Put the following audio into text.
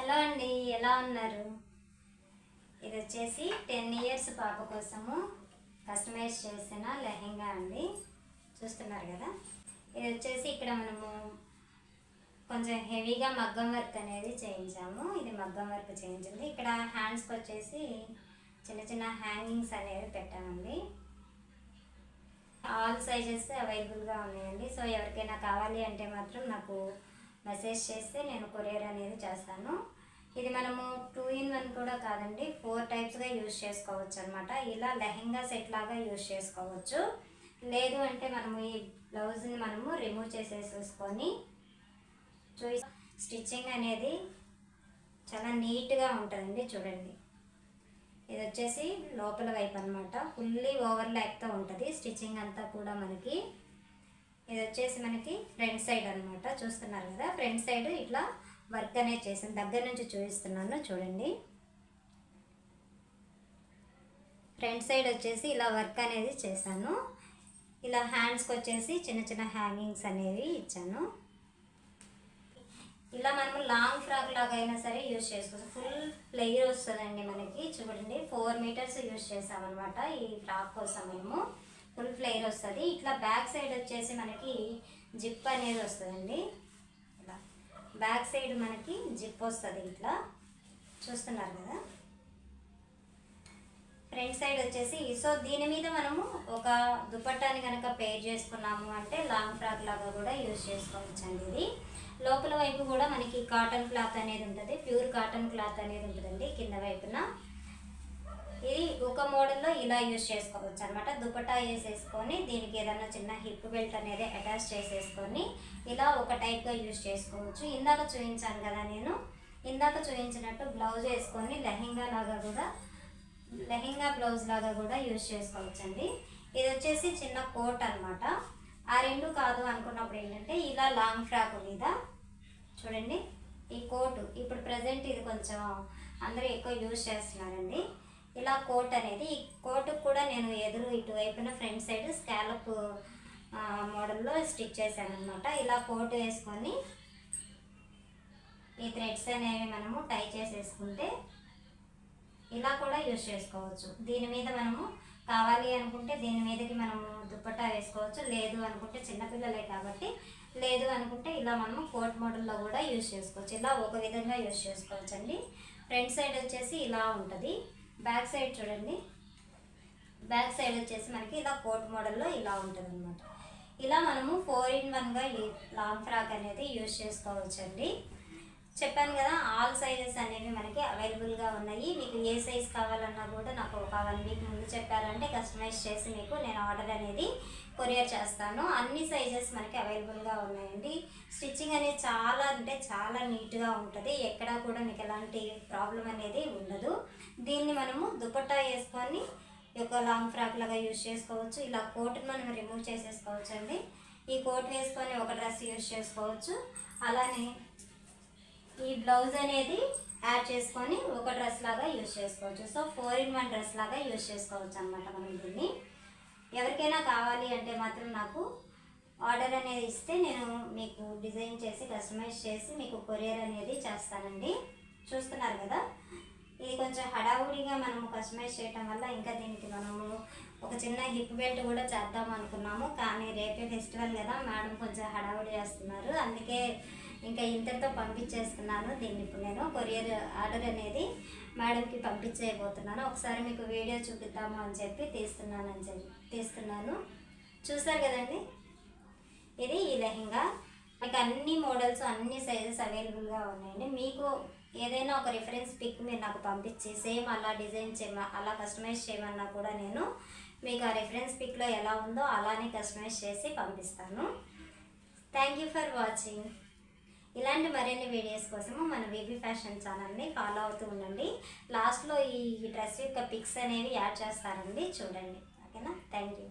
Hello అండి, ఎలా ఉన్నారు? ఇది వచ్చేసి 10 ఇయర్స్ పాప కోసము కస్టమైజ్ చేసిన లెహెంగా అండి. చూస్తున్నారు కదా. ఇది వచ్చేసి ఇక్కడ మనము కొంచెం హెవీగా మగ్గం వర్క్ అనేది చేయించాము. ఇది మగ్గం వర్క్ చేయించింది. ఇక్కడ హ్యాండ్స్కి వచ్చేసి చిన్న చిన్న హ్యాంగింగ్స్ అనేవి పెట్టామండి. ఆల్ సైజెస్ అవైలబుల్గా ఉన్నాయండి. సో ఎవరికైనా కావాలి అంటే మాత్రం నాకు మెసేజ్ చేస్తే నేను కొరియర్ అనేది చేస్తాను. ఇది మనము 2 in 1 కూడా కాదండి, 4 టైప్స్గా యూజ్ చేసుకోవచ్చు అనమాట. ఇలా లెహెంగా సెట్ లాగా యూజ్ చేసుకోవచ్చు. లేదు అంటే మనము ఈ బ్లౌజ్ని మనము రిమూవ్ చేసేసుకొని స్టిచ్చింగ్ అనేది చాలా నీట్గా ఉంటుందండి. చూడండి, ఇది వచ్చేసి లోపల వైపు అనమాట. ఫుల్లీ ఓవర్లాక్తో ఉంటుంది స్టిచ్చింగ్ అంతా కూడా మనకి. ఇది వచ్చేసి మనకి ఫ్రంట్ సైడ్ అనమాట. చూస్తున్నారు కదా, ఫ్రంట్ సైడ్ ఇట్లా వర్క్ అనేది చేసాను. దగ్గర నుంచి చూపిస్తున్నాను చూడండి. ఫ్రంట్ సైడ్ వచ్చేసి ఇలా వర్క్ అనేది చేశాను. ఇలా హ్యాండ్స్కి వచ్చేసి చిన్న చిన్న హ్యాంగింగ్స్ అనేవి ఇచ్చాను. ఇలా మనము లాంగ్ ఫ్రాక్ లాగా అయినా సరే యూజ్ చేసుకోవచ్చు. ఫుల్ ప్లేయర్ వస్తుందండి మనకి. చూడండి, 4 meters యూజ్ చేసామన్నమాట ఈ ఫ్రాక్ కోసం. మనము ఫుల్ ఫ్లేయర్ వస్తుంది. ఇట్లా బ్యాక్ సైడ్ వచ్చేసి మనకి జిప్ అనేది వస్తుందండి. ఇలా బ్యాక్ సైడ్ మనకి జిప్ వస్తుంది ఇట్లా. చూస్తున్నారు కదా. ఫ్రంట్ సైడ్ వచ్చేసి సో దీని మీద మనము ఒక దుపట్టాని కనుక పేర్ చేసుకున్నాము అంటే లాంగ్ ఫ్రాక్ లాగా కూడా యూజ్ చేసుకోవచ్చు అండి. ఇది లోపల వైపు కూడా మనకి కాటన్ క్లాత్ అనేది ఉంటుంది. ప్యూర్ కాటన్ క్లాత్ అనేది ఉంటుందండి కింద వైపున. ఇది ఒక మోడల్లో ఇలా యూజ్ చేసుకోవచ్చు అనమాట. దుపట్టా వేసేసుకొని దీనికి ఏదైనా చిన్న హిప్ బెల్ట్ అనేది అటాచ్ చేసేసుకొని ఇలా ఒక టైప్గా యూజ్ చేసుకోవచ్చు. ఇందాక చూపించాను కదా నేను, ఇందాక చూపించినట్టు బ్లౌజ్ వేసుకొని లెహెంగా బ్లౌజ్ లాగా కూడా యూజ్ చేసుకోవచ్చు అండి. ఇది వచ్చేసి చిన్న కోట్ అనమాట. ఆ రెండు కాదు అనుకున్నప్పుడు ఏంటంటే ఇలా లాంగ్ ఫ్రాక్ మీద చూడండి ఈ కోటు ఇప్పుడు ప్రజెంట్ ఇది కొంచెం అందరూ ఎక్కువ యూజ్ చేస్తున్నారండి. ఇలా కోట్ అనేది, ఈ కోటుకు కూడా నేను ఇటువైపున ఫ్రంట్ సైడ్ స్కాలప్ మోడల్లో స్టిచ్ చేశాను అనమాట. ఇలా కోట్ వేసుకొని ఈ థ్రెడ్స్ అనేవి మనము టై చేసేసుకుంటే ఇలా కూడా యూజ్ చేసుకోవచ్చు. దీని మీద మనము కావాలి అనుకుంటే దీని మీదకి మనము దుపట్టా వేసుకోవచ్చు. లేదు అనుకుంటే చిన్నపిల్లలే కాబట్టి లేదు అనుకుంటే ఇలా మనము కోట్ మోడల్లో కూడా యూజ్ చేసుకోవచ్చు. ఇలా ఒక విధంగా యూజ్ చేసుకోవచ్చు అండి. ఫ్రంట్ సైడ్ వచ్చేసి ఇలా ఉంటుంది. బ్యాక్ సైడ్ చూడండి, బ్యాక్ సైడ్ వచ్చేసి మనకి ఇలా కోట్ మోడల్లో ఇలా ఉంటుంది అనమాట. ఇలా మనము 4 in 1గా ఈ లాంగ్ ఫ్రాక్ అనేది యూజ్ చేసుకోవచ్చు అండి. చెప్పాను కదా, ఆల్ సైజెస్ అనేవి మనకి అవైలబుల్గా ఉన్నాయి. మీకు ఏ సైజ్ కావాలన్నా కూడా నాకు ఒక 1 week ముందు చెప్పారంటే కస్టమైజ్ చేసి మీకు నేను ఆర్డర్ అనేది కొరియర్ చేస్తాను. అన్ని సైజెస్ మనకి అవైలబుల్గా ఉన్నాయండి. స్టిచ్చింగ్ అనేది చాలా అంటే చాలా నీట్గా ఉంటుంది. ఎక్కడా కూడా మీకు ఎలాంటి ప్రాబ్లం అనేది ఉండదు. దీన్ని మనము దుపట్టా వేసుకొని ఒక లాంగ్ ఫ్రాక్ లాగా యూజ్ చేసుకోవచ్చు. ఇలా కోట్ని మనం రిమూవ్ చేసేసుకోవచ్చు అండి. ఈ కోట్ వేసుకొని ఒక డ్రెస్ యూజ్ చేసుకోవచ్చు. అలానే ఈ బ్లౌజ్ అనేది యాడ్ చేసుకొని ఒక డ్రెస్ లాగా యూజ్ చేసుకోవచ్చు. సో 4 in 1 డ్రెస్ లాగా యూజ్ చేసుకోవచ్చు అనమాట మనం దీన్ని. ఎవరికైనా కావాలి అంటే మాత్రం నాకు ఆర్డర్ అనేది ఇస్తే నేను మీకు డిజైన్ చేసి కస్టమైజ్ చేసి మీకు కొరియర్ అనేది చేస్తానండి. చూస్తున్నారు కదా, ఇది కొంచెం హడావుడిగా మనము కస్టమైజ్ చేయటం వల్ల ఇంకా దీనికి మనము ఒక చిన్న హిప్ బెల్ట్ కూడా చేద్దాం అనుకున్నాము. కానీ రేపే ఫెస్టివల్ కదా, మేడం కొంచెం హడావుడి చేస్తున్నారు. అందుకే ఇంకా ఇంతటితో పంపించేస్తున్నాను. దీన్ని ఇప్పుడు నేను కొరియర్ ఆర్డర్ అనేది మేడంకి పంపించేయబోతున్నాను. ఒకసారి మీకు వీడియో చూపిద్దాము అని చెప్పి తీస్తున్నాను. చూసారు కదండి, ఇది ఈ లెహెంగా. మీకు అన్ని మోడల్స్ అన్ని సైజెస్ అవైలబుల్గా ఉన్నాయండి. మీకు ఏదైనా ఒక రిఫరెన్స్ పిక్ మీరు నాకు పంపించి సేమ్ అలా డిజైన్ అలా కస్టమైజ్ చేయమన్నా కూడా నేను మీకు ఆ రిఫరెన్స్ పిక్లో ఎలా ఉందో అలానే కస్టమైజ్ చేసి పంపిస్తాను. Thank you for watching. ఇలాంటి మరిన్ని వీడియోస్ కోసము మన బేబీ ఫ్యాషన్ ఛానల్ని ఫాలో అవుతూ ఉండండి. లాస్ట్లో ఈ డ్రెస్ యొక్క పిక్స్ అనేవి యాడ్ చేస్తారండి, చూడండి. ఓకేనా? Thank you.